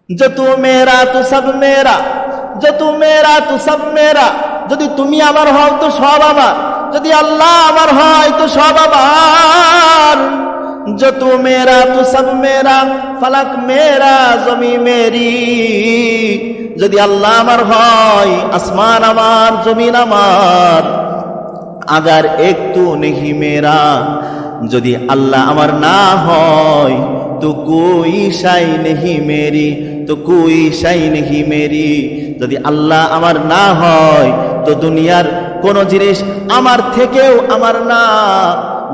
जो तू मेरा तो सब मेरा, जो तू मेरा तो सब मेरा। যদি তুমি আমার হও তো সব আমার, যদি আল্লাহ আমার হয় তো সব আমার। जो तू मेरा तो सब मेरा, फलक मेरा जमी मेरी। যদি আল্লাহ আমার হয় আসমান আমার জমিন আমার। अगर एक तू नहीं मेरा, যদি আল্লাহ আমার না হয় तो कोई शाई नहीं मेरी, तो कोई शाई नहीं मेरी। যদি আল্লাহ আমার না হয় তো দুনিয়ার কোন জিনিস আমার থেকেও আমার না।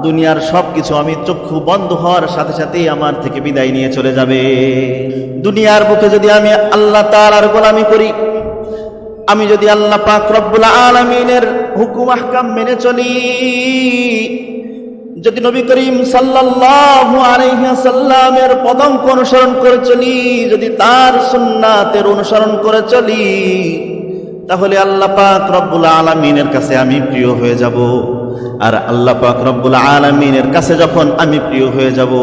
দুনিয়ার সবকিছু আমি চক্ষু বন্ধ হওয়ার সাথে সাথে আমার থেকে বিদায় নিয়ে চলে যাবে। দুনিয়ার বুকে যদি আমি আল্লাহ তাআলার গোলামি করি, আমি যদি আল্লাহ পাক রব্বুল আলামিনের হুকুম আহকাম মেনে চলি, যদি নবী করিম সাল্লাল্লাহু আলাইহি ওয়াসাল্লামের পদাঙ্ক অনুসরণ করে চলি, যদি তার সুন্নাতের অনুসরণ করে চলি, তাহলে আল্লাহ পাক রব্বুল আলামিনের কাছে আমি প্রিয় হয়ে যাব। আর আল্লাহ পাক রব্বুল আলামিনের কাছে যখন আমি প্রিয় হয়ে যাব,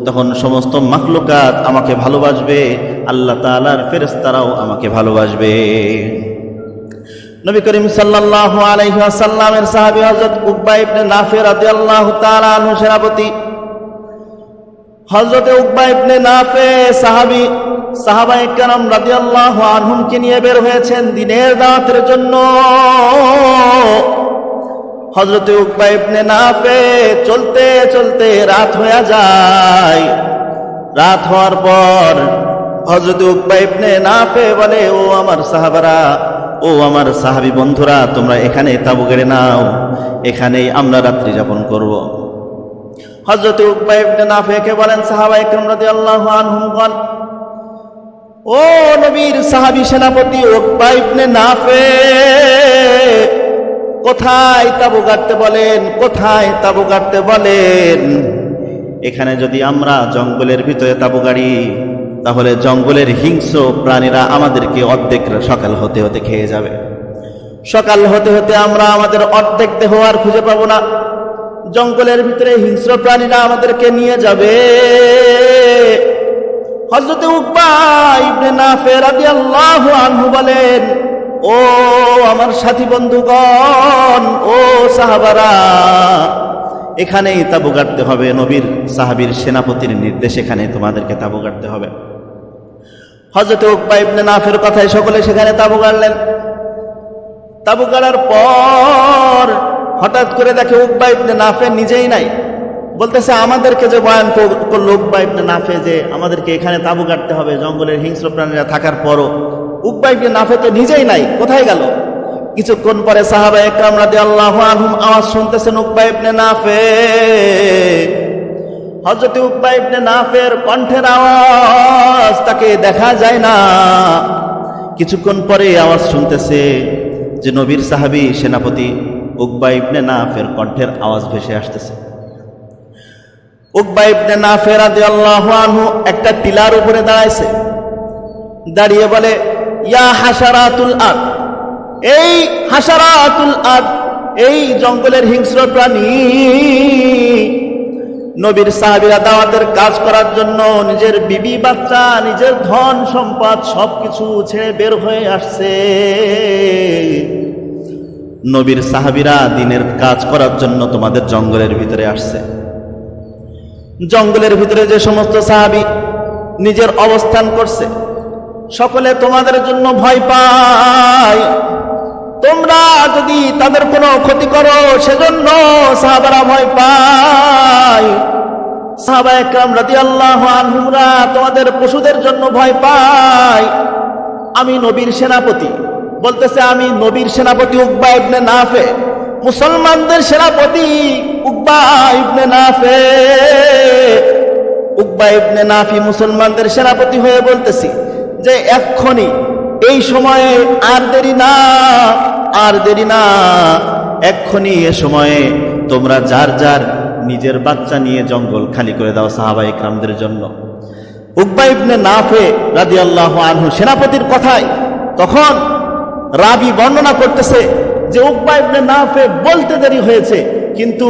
তখন সমস্ত মাখলুকাত আমাকে ভালোবাসবে, আল্লাহ তাআলার ফেরেশতারাও আমাকে ভালোবাসবে। নবী করিম সাল্লাল্লাহু আলাইহি ওয়াসাল্লামের সাহাবী হযরত উকবা ইবনে নাফি রাদিয়াল্লাহু তাআলা আনহু সেনাপতি। হযরত উকবা ইবনে নাফি সাহাবী, সাহাবায়ে কেরাম রাদিয়াল্লাহু আনহুমকে নিয়ে বের হয়েছেন দিনের দাওয়াতের জন্য। হযরত উকবা ইবনে নাফি চলতে চলতে রাত হয়ে যায়। রাত হওয়ার পর হযরত উকবা ইবনে নাফি বলে, ও আমার সাহাবারা, ও আমার সাহাবী বন্ধুরা, তোমরা এখানে তাবু গেড়ে নাও, এখানেই আমরা রাত্রি যাপন করব। হযরত উকবা ইবনে নাফিকে বলেন সাহাবায়ে কেরাম রাদিয়াল্লাহু আনহুম বল, ও নবীর সাহাবী সেনাপতি উকবা ইবনে নাফি, কোথায় তাবু গাড়তে বলেন, কোথায় তাবু গাড়তে বলেন? এখানে যদি আমরা জঙ্গলের ভিতরে তাবু গাড়ি, তাহলে জঙ্গলের হিংস্র প্রাণীরা আমাদেরকে অর্ধেক সকাল হতে হতে খেয়ে যাবে। সকাল হতে হতে আমরা আমাদের অর্ধেক দেহ আর খুঁজে পাবো না। জঙ্গলের ভিতরে হিংস্র প্রাণীরা আমাদেরকে নিয়ে যাবে। হযরত উকবা ইবনে নাফি রাদিয়াল্লাহু আনহু বলেন, ও আমার সাথী বন্ধুগণ, ও সাহাবারা, এখানেই তাবু গাড়তে হবে। নবীর সাহাবীর সেনাপতির নির্দেশ, এখানে তোমাদেরকে তাবু গাড়তে হবে। হযরত উকবা ইবনে নাফির কথায় সকলে সেখানে তাবু গাড়লেন। তাবু গাড়ার পর হঠাৎ করে দেখে উকবা ইবনে নাফি নিজেই নাই। বলতেছে, আমাদেরকে যে বয়ান করলো উকবা ইবনে নাফি যে আমাদেরকে এখানে তাবু গাড়তে হবে জঙ্গলের হিংস্র প্রাণীরা থাকার পরও, উকবা ইবনে নাফি তো নিজেই নাই, কোথায় গেল? কিছুক্ষণ পরে সাহাবায়ে কেরাম রাদিয়াল্লাহু আনহুম আওয়াজ শুনতেছেন উকবা ইবনে নাফি। হযরত উকবা ইবনে নাফির কণ্ঠের আওয়াজ, তাকে দেখা যায় না। কিছুক্ষণ পরে আওয়াজ শুনতেছে যে নবীর সাহাবী সেনাপতি উকবা ইবনে নাফির কণ্ঠের আওয়াজ ভেসে আসতেছে। উকবা ইবনে নাফি রাদিয়াল্লাহু আনহু একটা টিলার উপরে দাঁড়াইছে, দাঁড়িয়ে বলে, ইয়া হাশারাতুল আরদ, এই হাশারাতুল আরদ, এই জঙ্গলের হিংস্র প্রাণী। নবীর সাহাবীরা দাওয়াতের কাজ করার জন্য নিজের বিবি বাচ্চা, নিজের ধন সম্পদ সবকিছু ছেড়ে বের হয়ে আসছে। নবীর সাহাবীরা দিনের কাজ করার জন্য তোমাদের জঙ্গলের ভিতরে আসছে। জঙ্গলের ভিতরে যে সমস্ত সাহাবী নিজের অবস্থান করছে, সকলে তোমাদের জন্য ভয় পায়। তোমরা যদি তাদের কোনো ক্ষতি করো সেজন্য সাহাবারা ভয় পায়। সাহাবায়ে কেরাম রাদিয়াল্লাহু আনহুমরা তোমাদের পশুদের জন্য ভয় পায়। আমি নবীর সেনাপতি, বলতেছে আমি নবীর সেনাপতি উকবা ইবনে নাফি, মুসলমানদের সেনাপতি উকবা ইবনে নাফি। উকবা ইবনে নাফি মুসলমানদের সেনাপতি হয়ে বলতেছি যে এক্ষুনি, এই সময়ে আর দেরি না, আর দেরি না, এক্ষুনি এ সময়ে তোমরা যার যার নিজের বাচ্চা নিয়ে জঙ্গল খালি করে দাও সাহাবায়ে কেরামদের জন্য। উকবা ইবনে নাফি রাদিয়াল্লাহু আনহু সেনাপতির কথায় তখন রাবি বর্ণনা করতেছে যে উকবা ইবনে নাফি বলতে দেরি হয়েছে, কিন্তু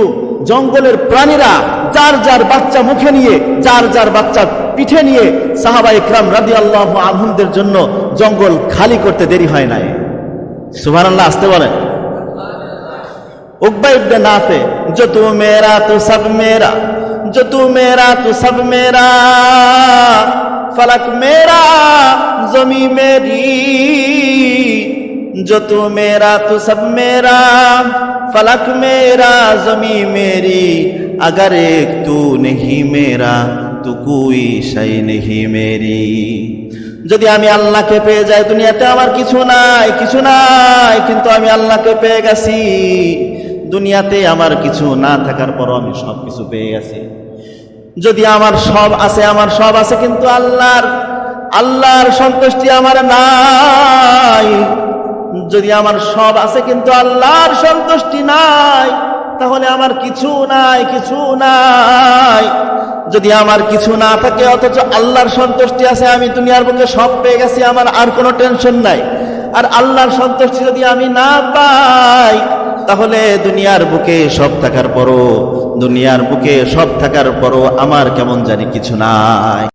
জঙ্গলের প্রাণীরা যার যার বাচ্চা মুখে নিয়ে, যার যার বাচ্চা পিঠে নিয়ে সাহাবা ইকরাম রাদিয়াল্লাহু আনহুমদের জন্য জঙ্গল খালি করতে দেরি হয় নাই। সুবহানাল্লাহ, আসতে বলেন। उक़बा इब्न नाफ़े, जो तू मेरा तो सब मेरा, जो तू मेरा तो सब मेरा, फलक मेरा ज़मी मेरी, जो तू मेरा तो सब मेरा, फलक मेरा ज़मी मेरी, अगर एक तू नहीं मेरा तो कोई शै नहीं मेरी। যদি আমি আল্লাহকে পেয়ে যাই, দুনিয়াতে আমার কিছু নাই, কিছু নাই, কিন্তু আমি আল্লাহকে পেয়ে গেছি। দুনিয়াতে আমার কিছু না থাকার পরও আমি সব কিছু পেয়ে গেছি। যদি আমার সব আছে, আমার সব আছে, কিন্তু আল্লাহর সন্তুষ্টি আমার নাই। যদি আমার সব আছে কিন্তু আল্লাহর সন্তুষ্টি নাই, তাহলে আমার কিছু নাই, কিছু নাই। যদি আমার কিছু না থাকে অথচ আল্লাহর সন্তুষ্টি আছে, আমি দুনিয়ার বুকে সব পেয়ে গেছি, আমার আর কোনো টেনশন নাই। আর আল্লাহর সন্তুষ্টি যদি আমি না পাই, তাহলে দুনিয়ার বুকে সব থাকার পরও আমার কেমন জানি কিছু নাই।